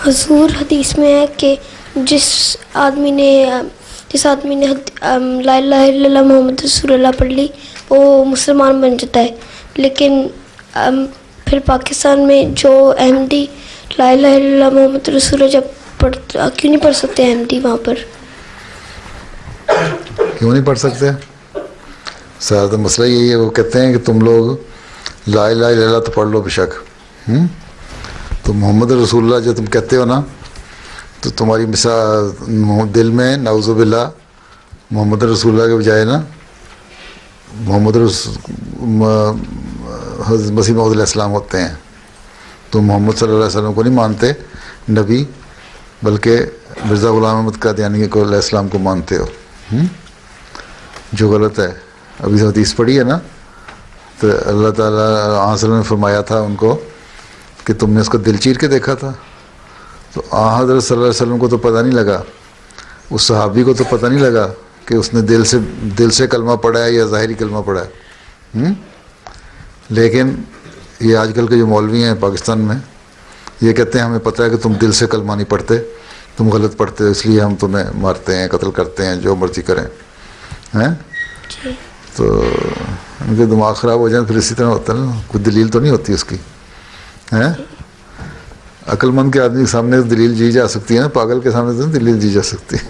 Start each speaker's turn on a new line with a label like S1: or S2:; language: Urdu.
S1: حضور حدیث میں ہے کہ جس آدمی نے لا الہ الا اللہ محمد رسول اللہ پڑھ لی وہ مسلمان بن جاتا ہے، لیکن پھر پاکستان میں جو احمدی لا الہ الا اللہ محمد رسول اللہ کیوں نہیں پڑھ سکتے احمدی وہاں پر؟
S2: کیوں نہیں پڑھ سکتے؟ سارا مسئلہ یہی ہے، وہ کہتے ہیں کہ تم لوگ لا الہ الا اللہ تو پڑھ لو بے شک، تو محمد رسول اللہ جو تم کہتے ہو نا، تو تمہاری مثال دل میں نعوذ باللہ محمد رسول اللہ کے بجائے نا حضرت مسیح موعود علیہ السلام ہوتے ہیں. تم محمد صلی اللہ علیہ وسلم کو نہیں مانتے نبی، بلکہ مرزا غلام احمد قادیانی کو علیہ السلام کو مانتے ہو، جو غلط ہے. ابھی حدیث پڑھی ہے نا، تو اللہ تعالیٰ علیہ وسلم نے فرمایا تھا ان کو کہ تم نے اس کو دل چیر کے دیکھا تھا. تو حضرت صلی اللہ علیہ وسلم کو تو پتہ نہیں لگا، اس صحابی کو تو پتہ نہیں لگا کہ اس نے دل سے کلمہ پڑھا ہے یا ظاہری کلمہ پڑھا ہے. لیکن یہ آج کل کے جو مولوی ہیں پاکستان میں، یہ کہتے ہیں ہمیں پتہ ہے کہ تم دل سے کلمہ نہیں پڑھتے، تم غلط پڑھتے ہو، اس لیے ہم تمہیں مارتے ہیں، قتل کرتے ہیں، جو مرضی کریں. تو ان کے دماغ خراب ہو جائیں پھر اسی طرح ہوتا ہے نا، کوئی دلیل تو نہیں ہوتی اس کی. عقل مند کے آدمی کے سامنے دلیل جی جا سکتی ہے نا، پاگل کے سامنے تو دلیل جی جا سکتی ہے.